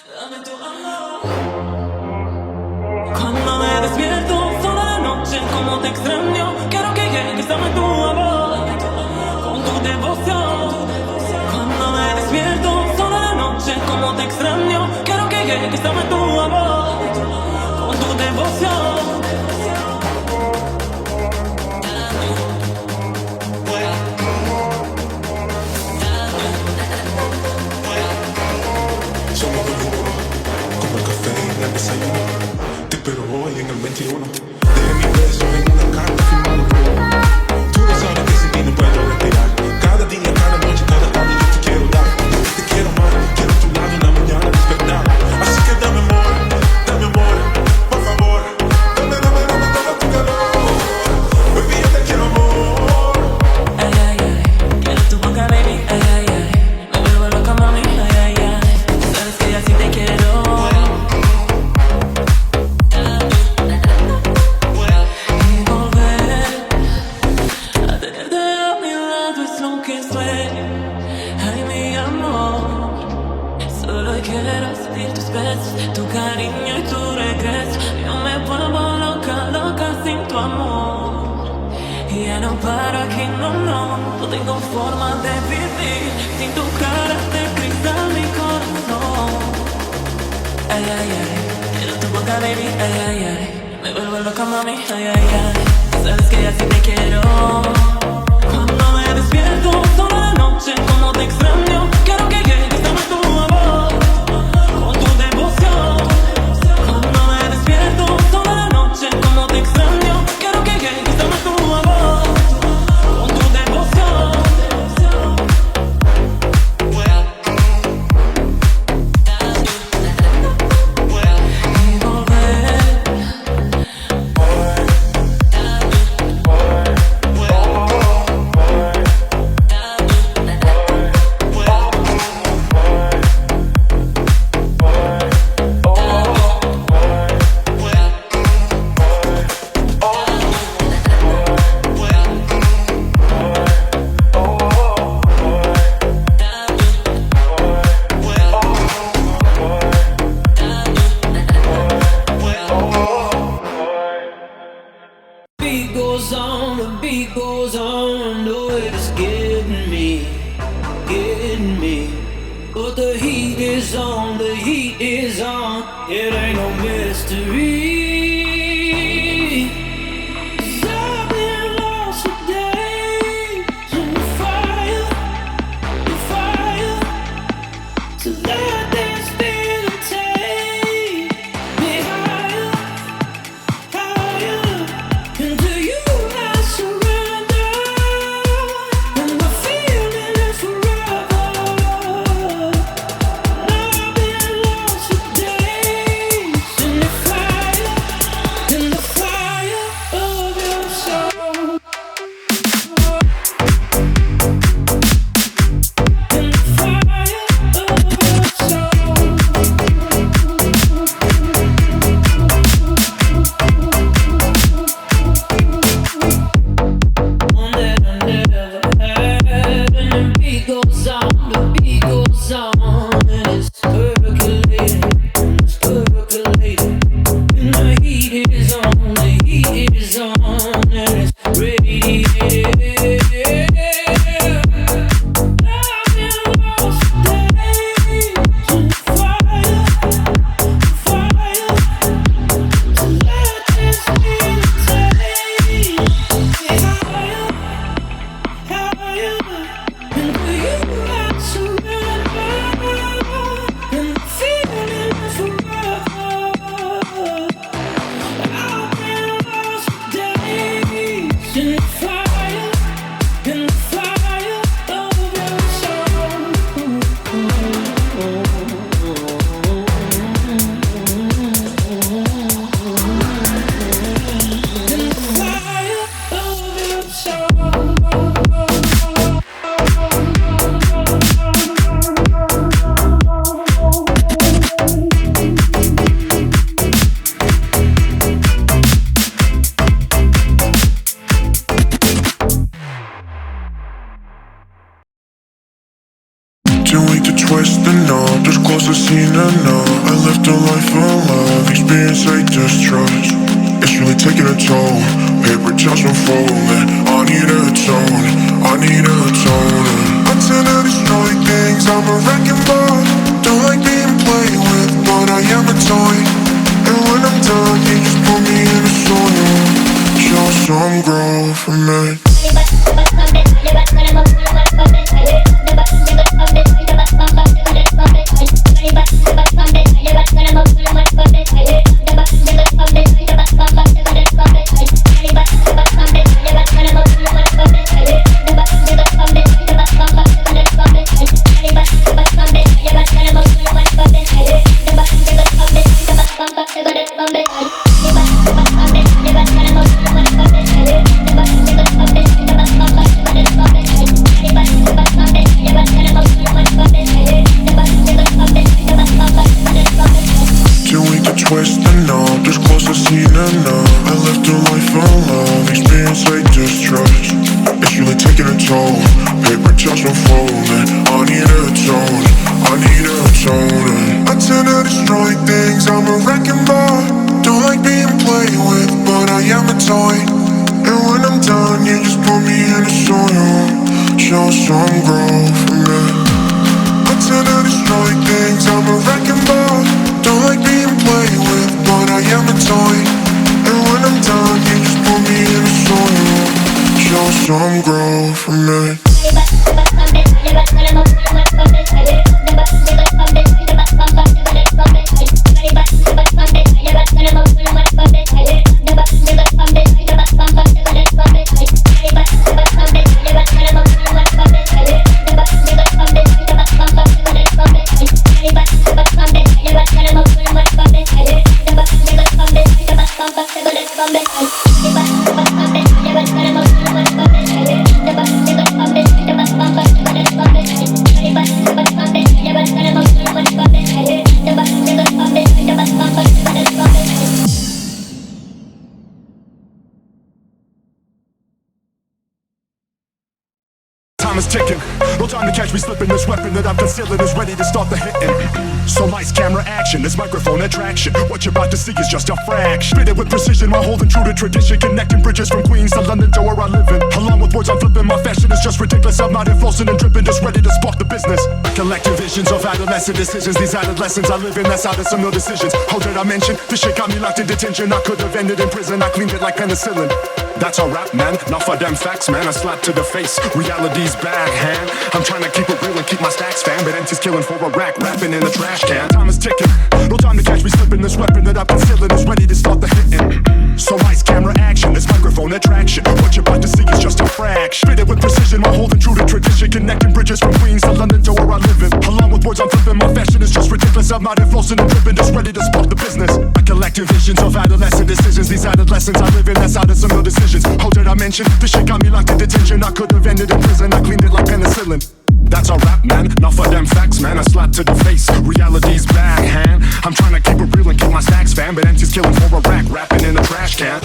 Dame tu amor. Cuando me despierto sola la noche, como te extraño. Quiero que llegues, dame tu amor, con tu devoción. Cuando me despierto sola la noche, como te extraño. Quiero que llegues, dame tu amor, con tu devoción. Somos los uno, como el café en el desayuno. Te espero hoy en el 21. Dejé mis besos en una carta firmada por tú. No sabes que sin ti no puedo respirar. Cada día, cada noche, cada tarde yo te quiero dar. Te quiero más, quiero tu lado en la mañana despertar. Así que dame amor, por favor. Dame tu calor. Baby, yo te quiero amor. Ay, ay, ay, quiero tu boca, baby. Ay, ay, ay, me vuelvo loca, mami. Ay, ay, ay, sabes que así te quiero. Y volver a tenerte a mi lado es lo que sueño. Ay, mi amor, solo quiero sentir tus besos, tu cariño y tu regreso. Yo me vuelvo loca, loca sin tu amor. Y ya no paro aquí, no tengo forma de vivir sin tu cara de cristal, mi corazón. Ay, ay, ay, quiero tu boca, baby. Ay, ay, ay, me vuelvo loca, mami. Ay, ay, ay, sabes que así te quiero. Cuando me despierto sola la noche, como te extraño. Quiero que llegues, dame tu amor, con tu devoción. Cuando me despierto sola la noche, como te extraño. Quiero que llegues, dame tu amor, con tu devoción. Y volver. The beat goes on, know it's getting me. But the heat is on, it ain't no mystery. 'Cause I've been lost for days in the fire, to let this feeling take me higher. And to you I surrender, and the feeling is forever. And I've been lost for days in the fire. seen enough. I lived a life of love, experience I distrust. It's really taking a toll, paper towels from falling. I need a tone, I need a tone. I tend to destroy things, I'm a wrecking ball. Don't like being played with, but I am a toy. And when I'm done, you just put me in the soil. Show some growth for me. Twist the knob, this close to seeing enough. I lived a life of love, experience I distrust. It's really taking a toll, paper towels from falling. I need a tone, I need a tone. I tend to destroy things, I'm a wrecking ball. Don't like being played with, but I am a toy. And when I'm done, you just put me in the soil. Show some growth for me. I tend to destroy things, I'm a wrecking ball. Don't like being played with, but I am a toy. And when I'm done, you just put me in the soil. Show some growth for me. Time is ticking, no time to catch me slipping. This weapon that I'm concealing is ready to start the hitting. So lights, camera, action, this microphone attraction. What you're about to see is just a fraction. Spit it with precision while holding true to tradition. Connecting bridges from Queens to London to where I live in. Along with words I'm flipping, my fashion is just ridiculous. I'm not flossing and dripping, just ready to spark the business. Collective visions of adolescent decisions. These added lessons I live in, that's out of some real decisions. How did I mention? This shit got me locked in detention. I could have ended in prison, I cleaned it like penicillin. That's a rap, man, not for them facts, man. A slap to the face, reality's backhand. I'm trying to keep it real and keep my stacks fam, but empty's killing for a rack, rapping in the trash can. Time is ticking, no time to catch me slipping. This weapon that I'm concealing is ready to start the hitting. So lights, camera, action, this microphone attraction. What you're about to see is just a fraction. Spit it with precision while holding true to tradition. Connecting bridges from Queens to London to where I live in. Along with words I'm flipping, my fashion is just ridiculous. I'm not flossing and dripping, just ready to spark the business. I collective visions of adolescent decisions. These added lessons I live in, that's out of some real decisions. How did I mention? This shit got me locked in detention. I could have ended in prison, I cleaned it like penicillin. That's a rap, man, not for them facts, man. A slap to the face, reality's backhand. I'm trying to keep it real and keep my stacks fam, but empty's killing for a rack, rapping in a trash can.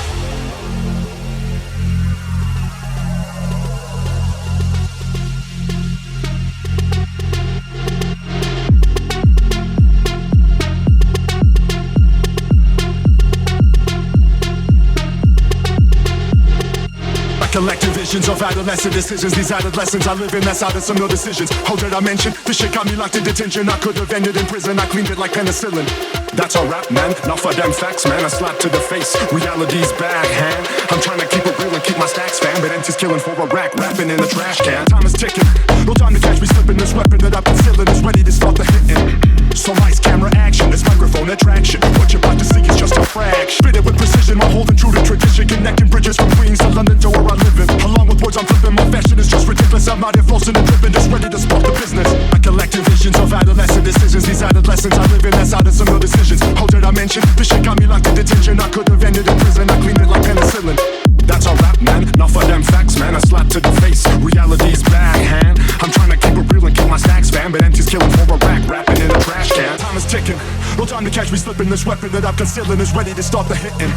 Collective visions of adolescent decisions. These added lessons I live in, that's out of some real decisions. How did I mention? This shit got me locked in detention. I could have ended in prison, I cleaned it like penicillin. That's a rap, man, not for them facts, man. A slap to the face, reality's backhand. I'm trying to keep it real and keep my stacks fam, but empty's killing for a rack, rapping in a trash can. Time is ticking, no time to catch me slipping. This weapon that I'm concealing is ready to start the hitting. So lights, camera, action, this microphone attraction. What you're about to see is just a fraction. Spit it with precision while holding true to tradition. Connecting bridges from Queens to London to where I live in. Along with words I'm flipping, my fashion is just ridiculous. I'm not flossing and dripping, just ready to spark the business. I collective visions of adolescent decisions. These added lessons I live in, that's out of some real decisions. How did I mention? This shit got me locked in detention. I could have ended in prison, I cleaned it like penicillin. That's a rap, man, not for them facts, man. A slap to the face, reality's backhand. I'm trying to keep it real and keep my stacks fam, but empty's killing for a rack, rapping in a trash can. Time is ticking, No time to catch me slipping. This weapon that I'm concealing is ready to start the hitting.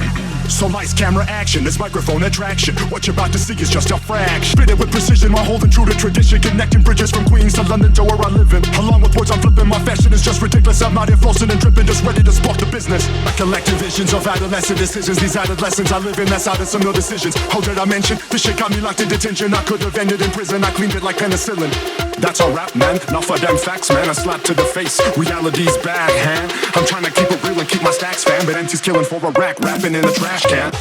So lights, camera, action, this microphone attraction. What you're about to see is just a fraction. Spit it with precision while holding true to tradition. Connecting bridges from Queens to London to where I live in. Along with words I'm flipping, my fashion is just ridiculous. I'm out here flossing and dripping, just ready to spark the business. I collective visions of adolescent decisions. These added lessons I live in, that's out of some real decisions. How did I mention? This shit got me locked in detention. I could have ended in prison, I cleaned it like penicillin. That's all rap, man, not for them facts, man. A slap to the face, reality's bad, hand. I'm trying to keep it real and keep my stacks, fam. But empty's killing for a rack, rapping in a trash can.